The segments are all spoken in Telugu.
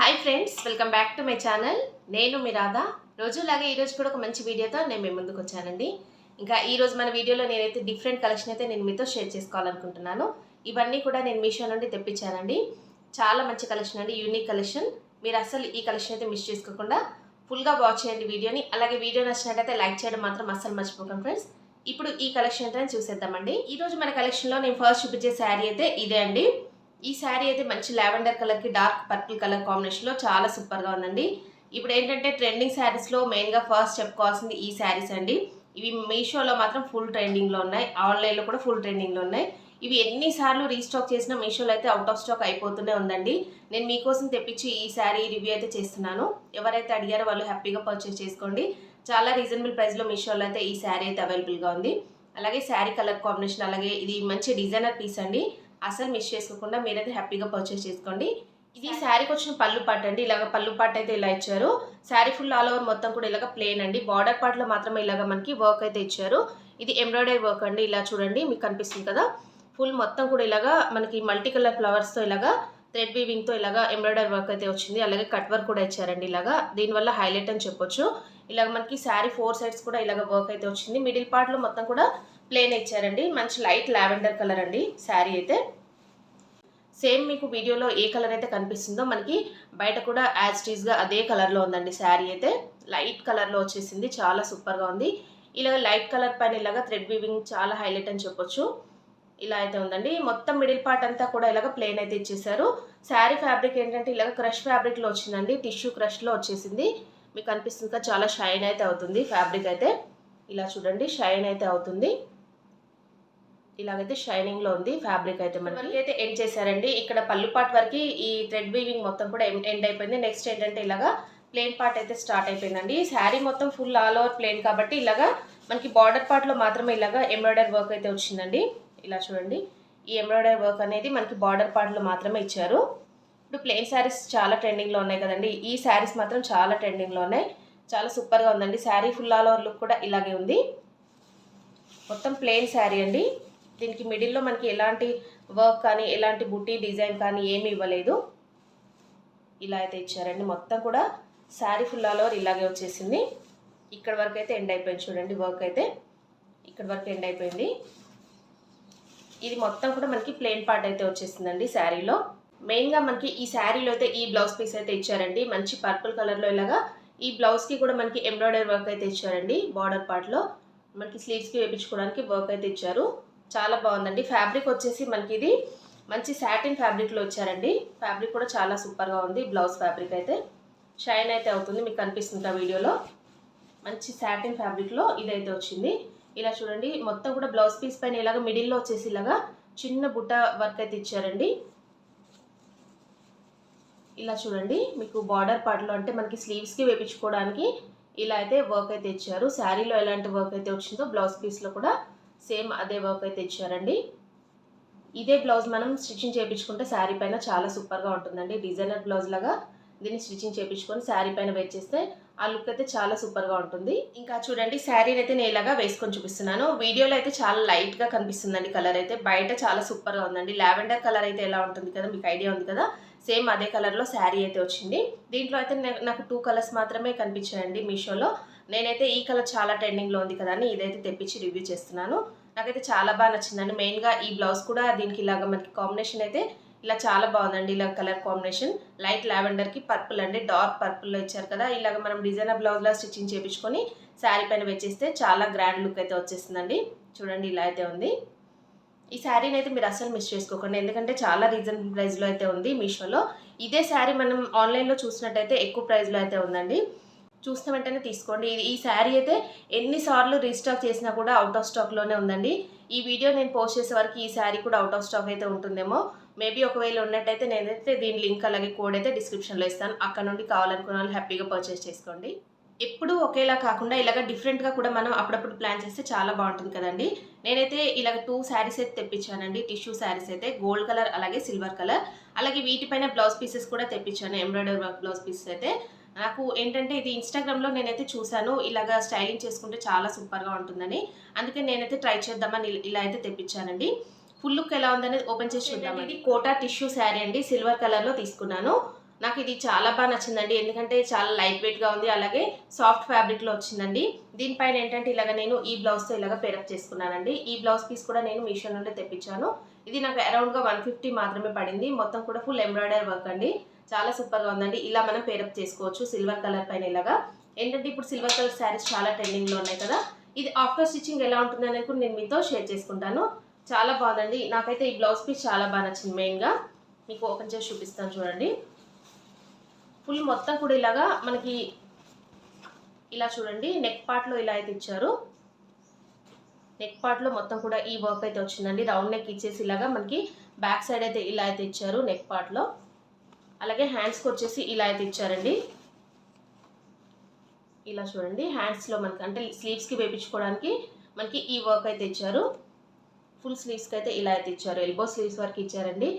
Hi friends, welcome back to my channel. నేను మీ రాధా. రోజులాగే ఈరోజు కూడా ఒక మంచి వీడియోతో నేను మీ ముందుకు వచ్చానండి. ఇంకా ఈరోజు మన వీడియోలో నేనైతే డిఫరెంట్ కలెక్షన్ అయితే నేను మీతో షేర్ చేసుకోవాలనుకుంటున్నాను. ఇవన్నీ కూడా నేను మీషో నుండి తెప్పించానండి. చాలా మంచి కలెక్షన్ అండి, యూనిక్ కలెక్షన్. మీరు అసలు ఈ కలెక్షన్ అయితే మిస్ చేసుకోకుండా ఫుల్గా వాచ్ చేయండి వీడియోని. అలాగే వీడియో నచ్చినట్టయితే లైక్ చేయడం మాత్రం అస్సలు మర్చిపోకండి ఫ్రెండ్స్. ఇప్పుడు ఈ కలెక్షన్ అయితే చూసేద్దామండి. ఈరోజు మన కలెక్షన్లో నేను ఫస్ట్ చూపించే శారీ అయితే ఇదే అండి. ఈ శారీ అయితే మంచి లావెండర్ కలర్కి డార్క్ పర్పుల్ కలర్ కాంబినేషన్లో చాలా సూపర్గా ఉందండి. ఇప్పుడు ఏంటంటే ట్రెండింగ్ శారీస్లో మెయిన్గా ఫస్ట్ చెప్పుకోవాల్సింది ఈ శారీస్ అండి. ఇవి మీషోలో మాత్రం ఫుల్ ట్రెండింగ్లో ఉన్నాయి, ఆన్లైన్లో కూడా ఫుల్ ట్రెండింగ్లో ఉన్నాయి. ఇవి ఎన్నిసార్లు రీస్టాక్ చేసినా మీషోలో అయితే అవుట్ ఆఫ్ స్టాక్ అయిపోతూనే ఉందండి. నేను మీకోసం తెప్పించి ఈ శారీ రివ్యూ అయితే చేస్తున్నాను. ఎవరైతే అడిగారో వాళ్ళు హ్యాపీగా పర్చేస్ చేసుకోండి. చాలా రీజనబుల్ ప్రైస్లో మీషోలో అయితే ఈ శారీ అయితే అవైలబుల్గా ఉంది. అలాగే శారీ కలర్ కాంబినేషన్, అలాగే ఇది మంచి డిజైనర్ పీస్ అండి. అసలు మిస్ చేసుకోకుండా మీరైతే హ్యాపీగా పర్చేస్ చేసుకోండి. ఇది శారీకి వచ్చిన పళ్ళు పాట అండి. ఇలాగ పళ్ళు పాట అయితే ఇలా ఇచ్చారు. శారీ ఫుల్ ఆల్ ఓవర్ మొత్తం కూడా ఇలాగ ప్లేన్ అండి. బార్డర్ పార్ట్లో మాత్రమే ఇలాగ మనకి వర్క్ అయితే ఇచ్చారు. ఇది ఎంబ్రాయిడరీ వర్క్ అండి. ఇలా చూడండి, మీకు కనిపిస్తుంది కదా. ఫుల్ మొత్తం కూడా ఇలాగా మనకి మల్టీ కలర్ ఫ్లవర్స్తో ఇలాగా థ్రెడ్ వీవింగ్తో ఇలాగా ఎంబ్రాయిడరీ వర్క్ అయితే వచ్చింది. అలాగే కట్ వర్క్ కూడా ఇచ్చారండి. ఇలాగా దీనివల్ల హైలైట్ అని చెప్పొచ్చు. ఇలాగ మనకి శారీ 4 సైడ్స్ కూడా ఇలాగ వర్క్ అయితే వచ్చింది. మిడిల్ పార్ట్లో మొత్తం కూడా ప్లేన్ ఇచ్చారండి. మంచి లైట్ లావెండర్ కలర్ అండి శారీ అయితే. సేమ్ మీకు వీడియోలో ఏ కలర్ అయితే కనిపిస్తుందో మనకి బయట కూడా యాజ్ టీజ్గా అదే కలర్లో ఉందండి. శారీ అయితే లైట్ కలర్లో వచ్చేసింది, చాలా సూపర్గా ఉంది. ఇలాగ లైట్ కలర్ పైన ఇలాగ థ్రెడ్ వీవింగ్ చాలా హైలైట్ అని చెప్పొచ్చు. ఇలా అయితే ఉందండి. మొత్తం మిడిల్ పార్ట్ అంతా కూడా ఇలాగ ప్లేన్ అయితే ఇచ్చేసారు. శారీ ఫ్యాబ్రిక్ ఏంటంటే ఇలాగ క్రష్ ఫ్యాబ్రిక్లో వచ్చిందండి. టిష్యూ క్రష్లో వచ్చేసింది. మీకు కనిపిస్తుంది కదా, చాలా షైన్ అయితే అవుతుంది ఫ్యాబ్రిక్ అయితే. ఇలా చూడండి, షైన్ అయితే అవుతుంది. ఇలాగైతే షైనింగ్లో ఉంది ఫ్యాబ్రిక్ అయితే. మనకి అయితే ఎండ్ చేశారండి. ఇక్కడ పళ్ళు పార్ట్ వరకు ఈ థ్రెడ్ వీవింగ్ మొత్తం కూడా ఎండ్ అయిపోయింది. నెక్స్ట్ ఏంటంటే ఇలాగా ప్లేన్ పార్ట్ అయితే స్టార్ట్ అయిపోయిందండి. శారీ మొత్తం ఫుల్ ఆల్ ఓవర్ ప్లేన్ కాబట్టి ఇలాగా మనకి బార్డర్ పార్ట్లో మాత్రమే ఇలాగా ఎంబ్రాయిడరీ వర్క్ అయితే వచ్చిందండి. ఇలా చూడండి, ఈ ఎంబ్రాయిడరీ వర్క్ అనేది మనకి బార్డర్ పార్ట్లో మాత్రమే ఇచ్చారు. ఇప్పుడు ప్లేన్ శారీస్ చాలా ట్రెండింగ్లో ఉన్నాయి కదండి. ఈ శారీస్ మాత్రం చాలా ట్రెండింగ్లో ఉన్నాయి. చాలా సూపర్గా ఉందండి. Sari full all over look కూడా ఇలాగే ఉంది. మొత్తం ప్లేన్ శారీ అండి. దీనికి మిడిల్లో మనకి ఎలాంటి వర్క్ కానీ ఎలాంటి బుట్టి డిజైన్ కానీ ఏమీ ఇవ్వలేదు. ఇలా అయితే ఇచ్చారండి. మొత్తం కూడా శారీ ఫుల్ ఆల్ ఓవర్ ఇలాగే వచ్చేసింది. ఇక్కడ వరకు అయితే ఎండ్ అయిపోయింది. చూడండి, వర్క్ అయితే ఇక్కడ వరకు ఎండ్ అయిపోయింది. ఇది మొత్తం కూడా మనకి ప్లెయిన్ పార్ట్ అయితే వచ్చేసిందండి శారీలో. మెయిన్గా మనకి ఈ శారీలో అయితే ఈ బ్లౌజ్ పీస్ అయితే ఇచ్చారండి. మంచి పర్పుల్ కలర్లో ఇలాగా ఈ బ్లౌజ్కి కూడా మనకి ఎంబ్రాయిడరీ వర్క్ అయితే ఇచ్చారండి. బార్డర్ పార్ట్లో మనకి స్లీవ్స్కి వేయించుకోవడానికి వర్క్ అయితే ఇచ్చారు. చాలా బాగుందండి. ఫ్యాబ్రిక్ వచ్చేసి మనకి ఇది మంచి సాటిన్ ఫ్యాబ్రిక్లో వచ్చారండి. ఫ్యాబ్రిక్ కూడా చాలా సూపర్గా ఉంది. బ్లౌజ్ ఫ్యాబ్రిక్ అయితే షైన్ అయితే అవుతుంది, మీకు కనిపిస్తుంది ఆ వీడియోలో. మంచి సాటిన్ ఫ్యాబ్రిక్లో ఇదైతే వచ్చింది. ఇలా చూడండి, మొత్తం కూడా బ్లౌజ్ పీస్ పైన ఇలాగ మిడిల్లో వచ్చేసి ఇలాగా చిన్న బుట్ట వర్క్ అయితే ఇచ్చారండి. ఇలా చూడండి, మీకు బార్డర్ పార్ట్లో అంటే మనకి స్లీవ్స్కి వేయించుకోవడానికి ఇలా అయితే వర్క్ అయితే ఇచ్చారు. శారీలో ఎలాంటి వర్క్ అయితే వచ్చిందో బ్లౌజ్ పీస్లో కూడా సేమ్ అదే వర్క్ అయితే ఇచ్చారండి. ఇదే బ్లౌజ్ మనం స్టిచ్చింగ్ చేయించుకుంటే శారీ పైన చాలా సూపర్గా ఉంటుందండి. డిజైనర్ బ్లౌజ్ లాగా దీన్ని స్టిచ్చింగ్ చేయించుకొని శారీ పైన వేర్ చేస్తే ఆ లుక్ అయితే చాలా సూపర్గా ఉంటుంది. ఇంకా చూడండి, శారీని అయితే నేను ఇలాగా వేసుకొని చూపిస్తున్నాను. వీడియోలో అయితే చాలా లైట్గా కనిపిస్తుందండి కలర్ అయితే. బయట చాలా సూపర్గా ఉందండి. లావెండర్ కలర్ అయితే ఎలా ఉంటుంది కదా, మీకు ఐడియా ఉంది కదా. సేమ్ అదే కలర్లో శారీ అయితే వచ్చింది. దీంట్లో అయితే నాకు 2 కలర్స్ మాత్రమే కనిపించాయండి మీషోలో. నేనైతే ఈ కలర్ చాలా ట్రెండింగ్లో ఉంది కదా అని ఇదైతే తెప్పించి రివ్యూ చేస్తున్నాను. నాకైతే చాలా బాగా నచ్చిందండి. మెయిన్గా ఈ బ్లౌజ్ కూడా దీనికి ఇలాగ మనకి కాంబినేషన్ అయితే ఇలా చాలా బాగుందండి. ఇలా కలర్ కాంబినేషన్ లైట్ లావెండర్కి పర్పుల్ అండి, డార్క్ పర్పుల్లో ఇచ్చారు కదా. ఇలాగ మనం డిజైనర్ బ్లౌజ్లా స్టిచ్చింగ్ చేయించుకొని శారీ పైన వేచేస్తే చాలా గ్రాండ్ లుక్ అయితే వచ్చేస్తుందండి. చూడండి, ఇలా అయితే ఉంది. ఈ శారీని అయితే మీరు అస్సలు మిస్ చేసుకోకండి, ఎందుకంటే చాలా రీజనబుల్ ప్రైస్లో అయితే ఉంది మీషోలో. ఇదే శారీ మనం ఆన్లైన్లో చూసినట్టయితే ఎక్కువ ప్రైస్లో అయితే ఉందండి. చూసిన వెంటనే తీసుకోండి. ఈ శారీ అయితే ఎన్నిసార్లు రీస్టాక్ చేసినా కూడా అవుట్ ఆఫ్ స్టాక్లోనే ఉందండి. ఈ వీడియో నేను పోస్ట్ చేసే వరకు ఈ శారీ కూడా అవుట్ ఆఫ్ స్టాక్ అయితే ఉంటుందేమో. మేబీ ఒకవేళ ఉన్నట్టయితే నేనైతే దీని లింక్ అలాగే కోడ్ అయితే డిస్క్రిప్షన్లో ఇస్తాను. అక్కడ నుండి కావాలనుకున్న వాళ్ళు హ్యాపీగా పర్చేస్ చేసుకోండి. ఎప్పుడు ఒకేలా కాకుండా ఇలాగ డిఫరెంట్గా కూడా మనం అప్పుడప్పుడు ప్లాన్ చేస్తే చాలా బాగుంటుంది కదండి. నేనైతే ఇలాగ 2 శారీస్ అయితే తెప్పించానండి. టిష్యూ శారీస్ అయితే గోల్డ్ కలర్ అలాగే సిల్వర్ కలర్. అలాగే వీటిపైన బ్లౌజ్ పీసెస్ కూడా తెప్పించాను. ఎంబ్రాయిడరీ వర్క్ బ్లౌజ్ పీసెస్ అయితే నాకు ఏంటంటే ఇది ఇన్స్టాగ్రామ్లో నేనైతే చూశాను. ఇలాగా స్టైలింగ్ చేసుకుంటే చాలా సూపర్గా ఉంటుందని. అందుకే నేనైతే ట్రై చేద్దామని ఇలా అయితే తెప్పించానండి. ఫుల్ లుక్ ఎలా ఉందనేది ఓపెన్ చేసి చూద్దాం. ఇది కోటా టిష్యూ శారీ అండి. సిల్వర్ కలర్లో తీసుకున్నాను. నాకు ఇది చాలా బాగా నచ్చిందండి. ఎందుకంటే చాలా లైట్ వెయిట్‌గా ఉంది. అలాగే సాఫ్ట్ ఫ్యాబ్రిక్‌లో వచ్చిందండి. దీనిపైన ఏంటంటే ఇలాగ నేను ఈ బ్లౌజ్‌తో ఇలాగ పేరప్ చేసుకున్నానండి. ఈ బ్లౌజ్ పీస్ కూడా నేను మీషో నుండి తెప్పించాను. ఇది నాకు అరౌండ్‌గా 150 మాత్రమే పడింది. మొత్తం కూడా ఫుల్ ఎంబ్రాయిడరీ వర్క్ అండి. చాలా సూపర్‌గా ఉందండి. ఇలా మనం పేరప్ చేసుకోవచ్చు సిల్వర్ కలర్ పైన ఇలాగా. ఏంటంటే ఇప్పుడు సిల్వర్ కలర్ శారీస్ చాలా ట్రెండింగ్‌లో ఉన్నాయి కదా! ఇది ఆఫ్టర్ స్టిచ్చింగ్ ఎలా ఉంటుందనేది కూడా నేను మీతో షేర్ చేసుకుంటాను. చాలా బాగుందండి. నాకైతే ఈ బ్లౌజ్ పీస్ చాలా బాగా నచ్చింది మెయిన్‌గా. మీకు ఓపెన్ చేసి చూపిస్తాను చూడండి. ఫుల్ మొత్తం కూడా ఇలాగా మనకి ఇలా చూడండి నెక్ పార్ట్లో ఇలా అయితే ఇచ్చారు. నెక్ పార్ట్లో మొత్తం కూడా ఈ వర్క్ అయితే వచ్చిందండి. రౌండ్ నెక్ ఇచ్చేసి ఇలాగా మనకి బ్యాక్ సైడ్ అయితే ఇలా అయితే ఇచ్చారు నెక్ పార్ట్లో. అలాగే హ్యాండ్స్కి వచ్చేసి ఇలా అయితే ఇచ్చారండి. ఇలా చూడండి హ్యాండ్స్లో మనకి అంటే స్లీవ్స్కి వేయించుకోవడానికి మనకి ఈ వర్క్ అయితే ఇచ్చారు. ఫుల్ స్లీవ్స్కి అయితే ఇలా అయితే ఇచ్చారు. ఎల్బో స్లీవ్స్ వరకు ఇచ్చారండి.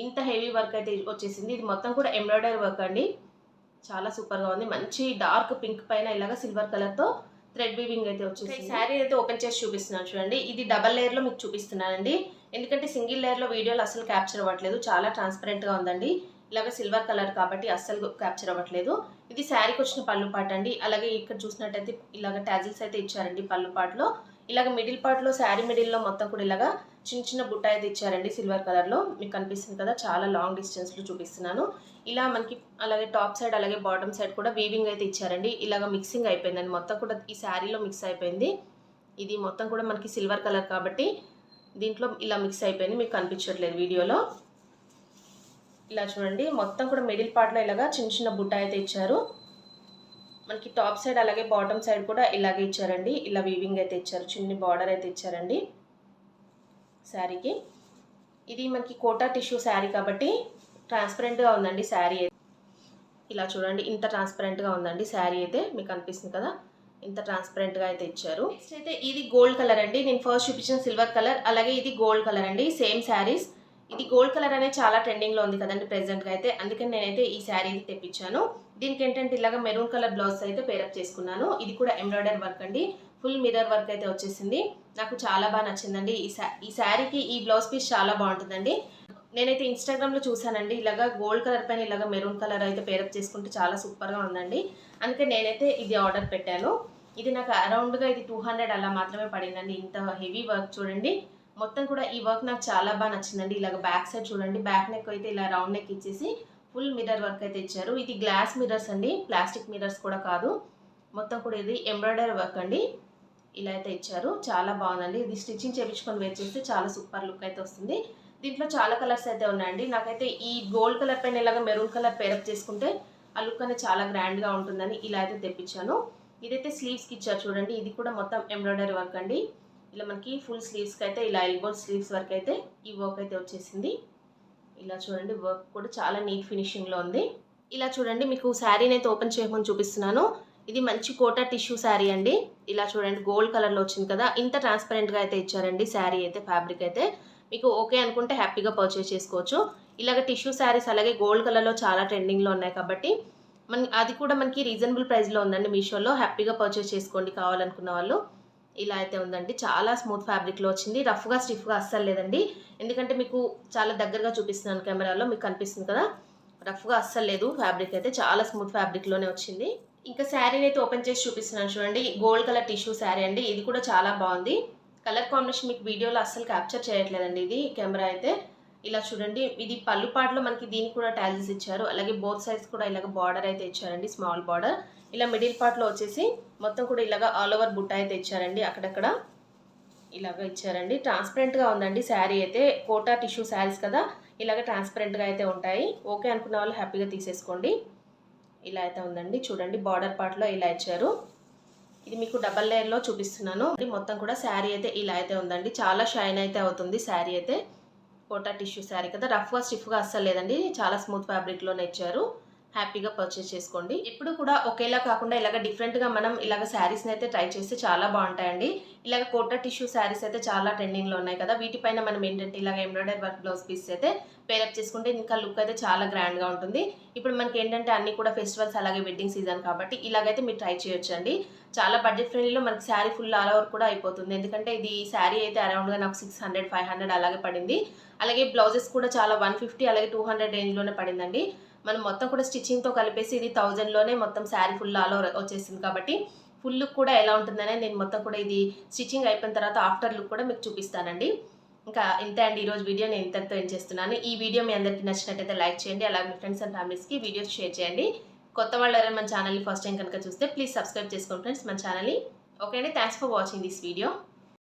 ఇంత హెవీ వర్క్ అయితే వచ్చేసింది. ఇది మొత్తం కూడా ఎంబ్రాయిడరీ వర్క్ అండి. చాలా సూపర్గా ఉంది. మంచి డార్క్ పింక్ పైన ఇలాగ సిల్వర్ కలర్తో థ్రెడ్ వీవింగ్ అయితే వచ్చేసింది. ఈ శారీ అయితే ఓపెన్ చేసి చూపిస్తున్నాను చూడండి. ఇది డబల్ లేయర్లో మీకు చూపిస్తున్నానండి. ఎందుకంటే సింగిల్ లేయర్లో వీడియోలో అసలు క్యాప్చర్ అవ్వట్లేదు. చాలా ట్రాన్స్పరెంట్గా ఉందండి. ఇలాగ సిల్వర్ కలర్ కాబట్టి అస్సలు క్యాప్చర్ అవ్వట్లేదు. ఇది శారీకి వచ్చిన పళ్ళు పాట అండి. అలాగే ఇక్కడ చూసినట్టయితే ఇలాగ టాజిల్స్ అయితే ఇచ్చారండి పళ్ళు పాటలో. ఇలాగ మిడిల్ పార్ట్లో శారీ మిడిల్లో మొత్తం కూడా ఇలాగా చిన్న చిన్న బుట్ట అయితే ఇచ్చారండి సిల్వర్ కలర్లో. మీకు కనిపిస్తుంది కదా, చాలా లాంగ్ డిస్టెన్స్లో చూపిస్తున్నాను. ఇలా మనకి అలాగే టాప్ సైడ్ అలాగే బాటమ్ సైడ్ కూడా వీవింగ్ అయితే ఇచ్చారండి. ఇలాగ మిక్సింగ్ అయిపోయిందండి. మొత్తం కూడా ఈ శారీలో మిక్స్ అయిపోయింది. ఇది మొత్తం కూడా మనకి సిల్వర్ కలర్ కాబట్టి దీంట్లో ఇలా మిక్స్ అయిపోయింది. మీకు కనిపించట్లేదు వీడియోలో. ఇలా చూడండి మొత్తం కూడా మిడిల్ పార్ట్లో ఇలాగా చిన్న చిన్న బుట్ట అయితే ఇచ్చారు. మనకి టాప్ సైడ్ అలాగే బాటమ్ సైడ్ కూడా ఇలాగే ఇచ్చారండి. ఇలా వీవింగ్ అయితే ఇచ్చారు. చిన్ని బార్డర్ అయితే ఇచ్చారండి శారీకి. ఇది మనకి కోటా టిష్యూ శారీ కాబట్టి ట్రాన్స్పరెంట్గా ఉందండి శారీ. ఇలా చూడండి ఇంత ట్రాన్స్పరెంట్గా ఉందండి శారీ అయితే. మీకు అనిపిస్తుంది కదా, ఇంత ట్రాన్స్పరెంట్గా అయితే ఇచ్చారు. నెక్స్ట్ అయితే ఇది గోల్డ్ కలర్ అండి. నేను ఫస్ట్ చూపించిన సిల్వర్ కలర్, అలాగే ఇది గోల్డ్ కలర్ అండి. సేమ్ శారీస్. ఇది గోల్డ్ కలర్ అనేది చాలా ట్రెండింగ్లో ఉంది కదండి ప్రెసెంట్గా అయితే. అందుకని నేనైతే ఈ శారీ తెప్పించాను. దీనికి ఏంటంటే ఇలాగ మెరూన్ కలర్ బ్లౌజ్ అయితే పేరప్ చేసుకున్నాను. ఇది కూడా ఎంబ్రాయిడరీ వర్క్ అండి. ఫుల్ మిర్రర్ వర్క్ అయితే వచ్చేసింది. నాకు చాలా బాగా నచ్చిందండి. ఈ శారీకి ఈ బ్లౌజ్ పీస్ చాలా బాగుంటుందండి. నేనైతే ఇన్స్టాగ్రామ్లో చూసానండి. ఇలాగ గోల్డ్ కలర్ పైన ఇలాగ మెరూన్ కలర్ అయితే పేరప్ చేసుకుంటే చాలా సూపర్గా ఉందండి. అందుకే నేనైతే ఇది ఆర్డర్ పెట్టాను. ఇది నాకు అరౌండ్గా ఇది 200 అలా మాత్రమే పడిందండి. ఇంత హెవీ వర్క్ చూడండి. మొత్తం కూడా ఈ వర్క్ నాకు చాలా బాగా నచ్చిందండి. ఇలాగ బ్యాక్ సైడ్ చూడండి, బ్యాక్ నెక్ అయితే ఇలా రౌండ్ నెక్ ఇచ్చేసి ఫుల్ మిర్రర్ వర్క్ అయితే ఇచ్చారు. ఇది గ్లాస్ మిర్రర్స్ అండి, ప్లాస్టిక్ మిర్రర్స్ కూడా కాదు. మొత్తం కూడా ఇది ఎంబ్రాయిడరీ వర్క్ అండి. ఇలా అయితే ఇచ్చారు. చాలా బాగుందండి. ఇది స్టిచ్చింగ్ చేయించుకొని వేర్ చేస్తే చాలా సూపర్ లుక్ అయితే వస్తుంది. దీంట్లో చాలా కలర్స్ అయితే ఉన్నాయండి. నాకైతే ఈ గోల్డ్ కలర్ పైన ఇలాగ మెరూన్ కలర్ పేరప్ చేసుకుంటే ఆ లుక్ అనేది చాలా గ్రాండ్గా ఉంటుందని ఇలా అయితే తెప్పించాను. ఇదైతే స్లీవ్స్కి ఇచ్చారు చూడండి. ఇది కూడా మొత్తం ఎంబ్రాయిడరీ వర్క్ అండి. ఇలా మనకి ఫుల్ స్లీవ్స్కి అయితే ఇలా ఎల్బో స్లీవ్స్ వరకు అయితే ఈ వర్క్ అయితే వచ్చేసింది. ఇలా చూడండి వర్క్ కూడా చాలా నీట్ ఫినిషింగ్లో ఉంది. ఇలా చూడండి మీకు శారీని అయితే ఓపెన్ చేయమని చూపిస్తున్నాను. ఇది మంచి కోటా టిష్యూ శారీ అండి. ఇలా చూడండి గోల్డ్ కలర్లో వచ్చింది కదా, ఇంత ట్రాన్స్పరెంట్గా అయితే ఇచ్చారండి శారీ అయితే. ఫ్యాబ్రిక్ అయితే మీకు ఓకే అనుకుంటే హ్యాపీగా పర్చేస్ చేసుకోవచ్చు. ఇలాగ టిష్యూ శారీస్ అలాగే గోల్డ్ కలర్లో చాలా ట్రెండింగ్లో ఉన్నాయి కాబట్టి అది కూడా మనకి రీజనబుల్ ప్రైస్లో ఉందండి మీషోలో. హ్యాపీగా పర్చేస్ చేసుకోండి కావాలనుకున్న వాళ్ళు. ఇలా అయితే ఉందండి. చాలా స్మూత్ ఫ్యాబ్రిక్లో వచ్చింది. రఫ్గా స్టిఫ్గా అస్సలు లేదండి. ఎందుకంటే మీకు చాలా దగ్గరగా చూపిస్తున్నాను కెమెరాలో, మీకు కనిపిస్తుంది కదా, రఫ్గా అస్సలు లేదు. ఫ్యాబ్రిక్ అయితే చాలా స్మూత్ ఫ్యాబ్రిక్లోనే వచ్చింది. ఇంకా శారీని అయితే ఓపెన్ చేసి చూపిస్తున్నాను చూడండి. గోల్డ్ కలర్ టిష్యూ శారీ అండి. ఇది కూడా చాలా బాగుంది. కలర్ కాంబినేషన్ మీకు వీడియోలో అస్సలు క్యాప్చర్ చేయట్లేదండి ఇది కెమెరా అయితే. ఇలా చూడండి ఇది పళ్ళు పాటలో మనకి దీనికి కూడా టాజిల్స్ ఇచ్చారు. అలాగే బోత్ సైడ్స్ కూడా ఇలాగ బార్డర్ అయితే ఇచ్చారండి, స్మాల్ బార్డర్. ఇలా మిడిల్ పార్ట్లో వచ్చేసి మొత్తం కూడా ఇలాగ ఆల్ ఓవర్ బుట్ట అయితే ఇచ్చారండి. అక్కడక్కడ ఇలాగ ఇచ్చారండి. ట్రాన్స్పరెంట్గా ఉందండి శారీ అయితే. కోటా టిష్యూ శారీస్ కదా, ఇలాగ ట్రాన్స్పరెంట్గా అయితే ఉంటాయి. ఓకే అనుకున్న వాళ్ళు హ్యాపీగా తీసేసుకోండి. ఇలా అయితే ఉందండి. చూడండి బార్డర్ పార్ట్లో ఇలా ఇచ్చారు. ఇది మీకు డబల్ లేయర్లో చూపిస్తున్నాను. మొత్తం కూడా శారీ అయితే ఇలా అయితే ఉందండి. చాలా షైన్ అయితే అవుతుంది శారీ అయితే. కోటా టిష్యూ శారీ కదా, రఫ్గా స్టిఫ్గా అస్సలు లేదండి. చాలా స్మూత్ ఫ్యాబ్రిక్లోనే ఇచ్చారు. హ్యాపీగా పర్చేస్ చేసుకోండి. ఎప్పుడు కూడా ఒకేలా కాకుండా ఇలాగ డిఫరెంట్గా మనం ఇలాగ శారీస్ని అయితే ట్రై చేస్తే చాలా బాగుంటాయండి. ఇలాగ కోటా టిష్యూ శారీస్ అయితే చాలా ట్రెండింగ్లో ఉన్నాయి కదా, వీటిపైన మనం ఏంటంటే ఇలాగ ఎంబ్రాయిడరీ వర్క్ బ్లౌజ్ పీస్ అయితే పేరప్ చేసుకుంటే ఇంకా లుక్ అయితే చాలా గ్రాండ్గా ఉంటుంది. ఇప్పుడు మనకి ఏంటంటే అన్ని కూడా ఫెస్టివల్స్ అలాగే వెడ్డింగ్ సీజన్ కాబట్టి ఇలాగైతే మీరు ట్రై చేయొచ్చండి. చాలా బడ్జెట్ ఫ్రెండ్లీలో మనకి శారీ ఫుల్ ఆల్ ఓవర్ కూడా అయిపోతుంది. ఎందుకంటే ఇది శారీ అయితే అరౌండ్గా నాకు 600-500 అలాగే పడింది. అలాగే బ్లౌజెస్ కూడా చాలా 150 అలాగే 200 రేంజ్లోనే పడిందండి. మనం మొత్తం కూడా స్టిచ్చింగ్తో కలిపేసి ఇది 1000లోనే మొత్తం శారీ ఫుల్ ఆల్ ఓవర్ వచ్చేసింది కాబట్టి ఫుల్ లుక్ కూడా ఎలా ఉంటుందనే నేను మొత్తం కూడా ఇది స్టిచ్చింగ్ అయిపోయిన తర్వాత ఆఫ్టర్ లుక్ కూడా మీకు చూపిస్తానండి. ఇంకా ఇంతే అండి ఈరోజు వీడియో నేను ఇంతటితో ఎండ్ చేస్తున్నాను. ఈ వీడియో మీ అందరికీ నచ్చినట్టయితే లైక్ చేయండి, అలాగే మీ ఫ్రెండ్స్ అండ్ ఫ్యామిలీస్కి వీడియోస్ షేర్ చేయండి. కొత్త వాళ్ళు ఎవరైనా మన ఛానల్ని ఫస్ట్ టైం కనుక చూస్తే ప్లీజ్ సబ్స్క్రైబ్ చేసుకోండి ఫ్రెండ్స్ మన ఛానల్ని. ఓకే అండి, thanks for watching this video.